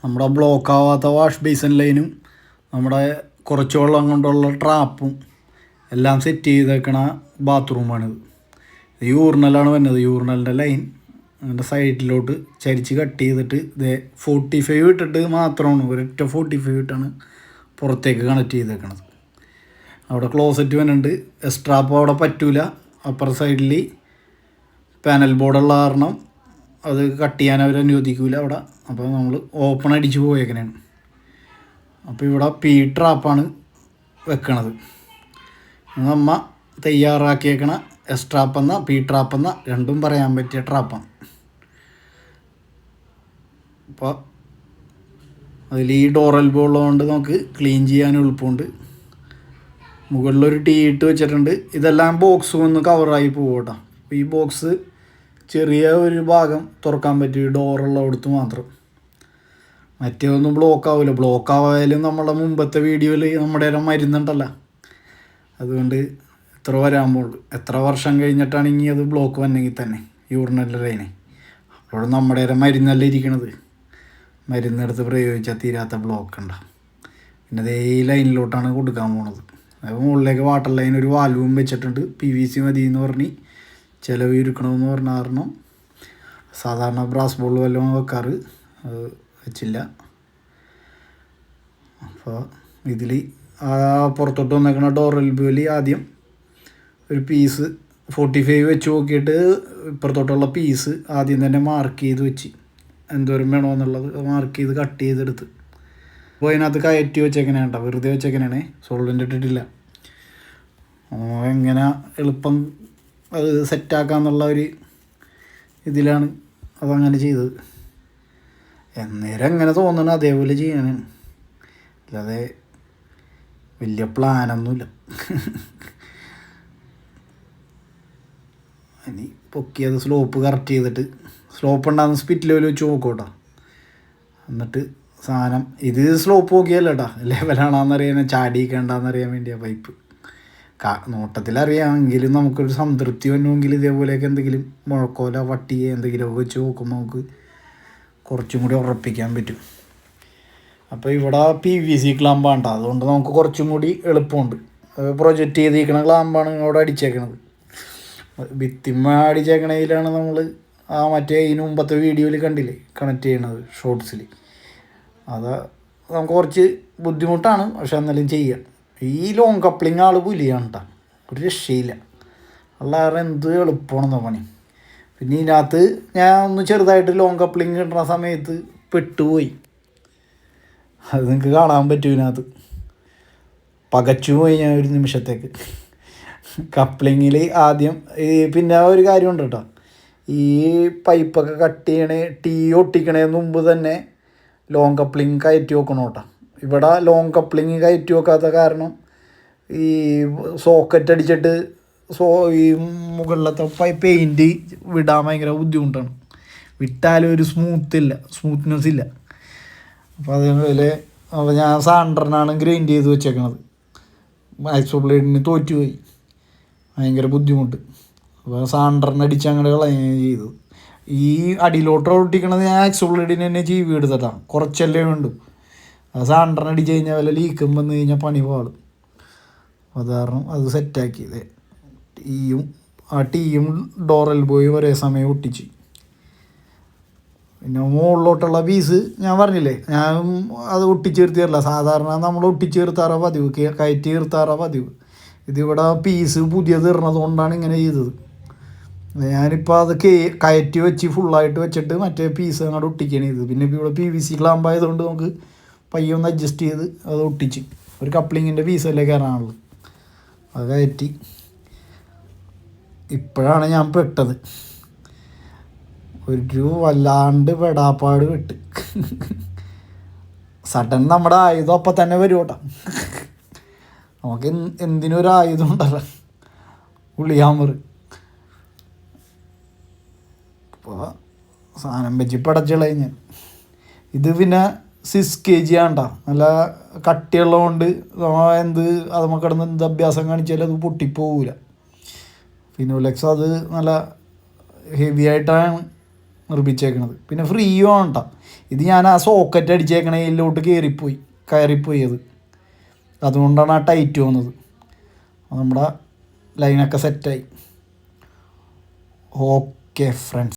നമ്മുടെ ബ്ലോക്ക് ആവാത്ത wash basin ലൈനും നമ്മുടെ കുറച്ച് വെള്ളം കൊണ്ടുള്ള ട്രാപ്പും എല്ലാം സെറ്റ് ചെയ്തേക്കണ ബാത്റൂമാണിത്. യൂറിനലാണ് വരുന്നത്. യൂറിനലിൻ്റെ ലൈൻ അതിൻ്റെ സൈഡിലോട്ട് ചരിച്ച് കട്ട് ചെയ്തിട്ട് ഇതേ 45 ഇട്ടിട്ട് മാത്രമാണ്, ഒരൊറ്റ 45 ഇട്ടാണ് പുറത്തേക്ക് കണക്ട് ചെയ്തേക്കണത്. അവിടെ ക്ലോസറ്റ് വരുന്നുണ്ട്. എസ്ട്രാപ്പ് അവിടെ പറ്റൂല. അപ്പർ സൈഡിൽ പാനൽ ബോർഡുള്ള കാരണം അത് കട്ട് ചെയ്യാൻ അവർ അനുവദിക്കില്ല അവിടെ. അപ്പോൾ നമ്മൾ ഓപ്പൺ അടിച്ച് പോയേക്കണേണ്. അപ്പോൾ ഇവിടെ പി ട്രാപ്പാണ് വെക്കണത്. നമ്മ തയ്യാറാക്കിയേക്കണ എസ് ട്രാപ്പ് എന്ന പി ട്രാപ്പ് എന്ന രണ്ടും പറയാൻ പറ്റിയ ട്രാപ്പാണ്. അപ്പോൾ അതിൽ ഈ ഡോർ എൽബോ ഉള്ളതുകൊണ്ട് നമുക്ക് ക്ലീൻ ചെയ്യാൻ എളുപ്പമുണ്ട്. മുകളിലൊരു ടീ ഇട്ട് വെച്ചിട്ടുണ്ട്. ഇതെല്ലാം ബോക്സ് ഒന്ന് കവറായി പോകും കേട്ടോ. അപ്പോൾ ഈ ബോക്സ് ചെറിയ ഒരു ഭാഗം തുറക്കാൻ പറ്റും, ഡോറുള്ള കൊടുത്ത് മാത്രം. മറ്റേതൊന്നും ബ്ലോക്ക് ആവില്ല. ബ്ലോക്ക് ആവായാലും നമ്മളെ മുമ്പത്തെ വീഡിയോയിൽ നമ്മുടെ മരുന്നുണ്ടല്ലോ, അതുകൊണ്ട് എത്ര വരാൻ പോകുള്ളൂ. എത്ര വർഷം കഴിഞ്ഞിട്ടാണെങ്കിൽ അത് ബ്ലോക്ക് വന്നെങ്കിൽ തന്നെ യൂറിനൽ ലൈന്. അപ്പോഴും നമ്മുടെ മരുന്നല്ല ഇരിക്കണത്. മരുന്നെടുത്ത് പ്രയോഗിച്ചാൽ തീരാത്ത ബ്ലോക്ക് ഉണ്ടാകും. പിന്നെ അതേ ലൈനിലോട്ടാണ് കൊടുക്കാൻ പോണത്. അത് മുകളിലേക്ക് വാട്ടർ ലൈൻ ഒരു വാൽവും വെച്ചിട്ടുണ്ട്. PVC മതി എന്ന് പറഞ്ഞ് ചിലവ് ഇരിക്കണമെന്ന് പറഞ്ഞ കാരണം സാധാരണ ബ്രാസ് ബോൾ വല്ലതും വെക്കാറ്, അത് വെച്ചില്ല. അപ്പോൾ ഇതിൽ ആ പുറത്തോട്ട് വന്നേക്കണ ഡോർ എൽബോയിൽ ആദ്യം ഒരു പീസ് 45 വെച്ച് നോക്കിയിട്ട് ഇപ്പുറത്തോട്ടുള്ള പീസ് ആദ്യം തന്നെ മാർക്ക് ചെയ്ത് വെച്ച് എന്തോരം വേണമെന്നുള്ളത് മാർക്ക് ചെയ്ത് കട്ട് ചെയ്തെടുത്ത്. അപ്പോൾ അതിനകത്ത് കയറ്റി വെച്ചേക്കണേ കേട്ടോ, വെറുതെ വെച്ചേക്കണേ, സോൾവെൻ്റ് ഇട്ടിട്ടില്ല. എങ്ങനെ എളുപ്പം അത് സെറ്റാക്കാന്നുള്ള ഒരു ഇതിലാണ് അതങ്ങനെ ചെയ്തത്. എന്നേരം എങ്ങനെ തോന്നണം അതേപോലെ ചെയ്യാനാണ്, അല്ലാതെ വലിയ പ്ലാനൊന്നുമില്ല. ഇനി പൊക്കിയത് സ്ലോപ്പ് കറക്റ്റ് ചെയ്തിട്ട് സ്ലോപ്പ് ഉണ്ടാകുന്ന സ്പിറ്റ് ലെവൽ വെച്ച് നോക്കൂട്ടോ. എന്നിട്ട് സാധനം ഇത് സ്ലോപ്പ് നോക്കിയല്ല കേട്ടോ, ലെവലാണെന്നറിയാൻ ചാടിയിക്കണ്ടെന്നറിയാൻ വേണ്ടിയാണ് പൈപ്പ്. നോട്ടത്തിലറിയാമെങ്കിലും നമുക്കൊരു സംതൃപ്തി വന്നുമെങ്കിൽ ഇതേപോലെയൊക്കെ എന്തെങ്കിലും മുഴക്കോല വട്ടിയെ എന്തെങ്കിലുമൊക്കെ വെച്ച് നോക്കുമ്പോൾ നമുക്ക് കുറച്ചും കൂടി ഉറപ്പിക്കാൻ പറ്റും. അപ്പോൾ ഇവിടെ PVC ക്ലാമ്പാണ് കേട്ടോ, അതുകൊണ്ട് നമുക്ക് കുറച്ചും കൂടി എളുപ്പമുണ്ട്. പ്രൊജക്റ്റ് ചെയ്തിരിക്കണ ക്ലാമ്പാണ് അവിടെ അടിച്ചേക്കണത്. ഭിത്തിമ്മ അടിച്ചേക്കണതിലാണ് നമ്മൾ ആ മറ്റേ ഇതിന് മുമ്പത്തെ വീഡിയോയിൽ കണ്ടില്ലേ കണക്ട് ചെയ്യണത് ഷോർട്സിൽ. അത് നമുക്ക് കുറച്ച് ബുദ്ധിമുട്ടാണ്, പക്ഷെ എന്നാലും ചെയ്യാം. ഈ ലോങ് കപ്ലിങ് ആൾ പുലിയാണ് കേട്ടോ, ഒരു രക്ഷയില്ല. അല്ലാതെ എന്ത് എളുപ്പമാണെന്നോ പണി. പിന്നെ ഇതിനകത്ത് ഞാൻ ഒന്ന് ചെറുതായിട്ട് ലോങ് കപ്ലിങ് കിട്ടുന്ന സമയത്ത് പെട്ടുപോയി. അത് നിങ്ങൾക്ക് കാണാൻ പറ്റും. ഇതിനകത്ത് പകച്ചു പോയി ഞാൻ ഒരു നിമിഷത്തേക്ക്. കപ്ലിങ്ങിൽ ആദ്യം പിന്നെ ഒരു കാര്യമുണ്ട് കേട്ടോ, ഈ പൈപ്പൊക്കെ കട്ട് ചെയ്യണേ ടീ ഒട്ടിക്കണതിന് മുമ്പ് തന്നെ ലോങ് കപ്ലിങ് കയറ്റി വെക്കണം കേട്ടോ. ഇവിടെ ലോങ് കപ്ലിങ് കയറ്റി വെക്കാത്ത കാരണം ഈ സോക്കറ്റ് അടിച്ചിട്ട് ഈ മുകളിലത്തെ പെയിൻറ്റ് വിടാൻ ഭയങ്കര ബുദ്ധിമുട്ടാണ്. വിട്ടാലും ഒരു സ്മൂത്ത്നെസ് ഇല്ല. അപ്പോൾ അതേപോലെ അപ്പോൾ ഞാൻ സാൻഡറിനാണ് ഗ്രൈൻഡ് ചെയ്ത് വെച്ചേക്കണത്. ആക്സോ ബ്ലേഡിന് തോറ്റുപോയി, ഭയങ്കര ബുദ്ധിമുട്ട്. അപ്പോൾ സാൻഡറിന് അടിച്ച് അങ്ങനെ കളയുകയാണ് ചെയ്തത്. ഈ അടിയിലോട്ട് ഒട്ടിക്കണത് ഞാൻ ആക്സോ ബ്ലേഡിന് തന്നെ ജീവി എടുത്തിട്ടാണ്, കുറച്ചല്ലേ വേണ്ടു. അത് സാൻഡറിന് അടിച്ച് കഴിഞ്ഞാൽ വല്ല ലീക്കും വന്നു കഴിഞ്ഞാൽ പണി പാടും. അത് കാരണം അത് സെറ്റാക്കിയത് ടീയും ഡോർ എൽബോയും ഒരേ സമയം ഒട്ടിച്ച്. പിന്നെ മുകളിലോട്ടുള്ള പീസ് ഞാൻ പറഞ്ഞില്ലേ, ഞാൻ അത് ഒട്ടിച്ചേർത്തിയല്ല. സാധാരണ നമ്മൾ ഒട്ടിച്ചേർത്താറോ പതിവ്, കയറ്റി ചേർത്താറോ പതിവ്. ഇതിവിടെ പീസ് പുതിയത് ഇറണത് കൊണ്ടാണ് ഇങ്ങനെ ചെയ്തത്. ഞാനിപ്പോൾ അത് കയറ്റി വെച്ച് ഫുള്ളായിട്ട് വെച്ചിട്ട് മറ്റേ പീസ് അങ്ങോട്ട് ഒട്ടിക്കുകയാണ് ചെയ്തത്. പിന്നെ ഇവിടെ PVC ക്ലാമ്പായതുകൊണ്ട് നമുക്ക് പയ്യെ ഒന്ന് അഡ്ജസ്റ്റ് ചെയ്ത് അത് ഒട്ടിച്ച് ഒരു കപ്ലിങ്ങിൻ്റെ പീസല്ലേ കയറാനുള്ളത്, അത് കയറ്റി. ഇപ്പോഴാണ് ഞാൻ പെട്ടത്, ഒരു വല്ലാണ്ട് പെടാപ്പാട് വിട്ട്. സഡൻ നമ്മുടെ ആയുധം അപ്പം തന്നെ വരും കേട്ടോ. നമുക്ക് എന്തിനൊരു ആയുധം ഉണ്ടല്ലോ, ഉളിയാമർ. അപ്പോൾ സാധനം വെച്ച് പടച്ചുള്ള ഞാൻ ഇത് പിന്നെ 6 kg ആണ്ടാ, നല്ല കട്ടിയുള്ളതുകൊണ്ട് അത് കിടന്ന് എന്ത് അഭ്യാസം കാണിച്ചാലും അത് പൊട്ടിപ്പോവില്ല. ഫിനോലെക്സ് അത് നല്ല ഹെവി ആയിട്ടാണ് നിർമ്മിച്ചേക്കണത്. പിന്നെ ഫ്രീയും ആണ് കേട്ടോ. ഇത് ഞാൻ ആ സോക്കറ്റ് അടിച്ചേക്കണതിലോട്ട് കയറിപ്പോയി അത്. അതുകൊണ്ടാണ് ആ ടൈറ്റ് വന്നത്. നമ്മുടെ ലൈനൊക്കെ സെറ്റായി. Okay friends.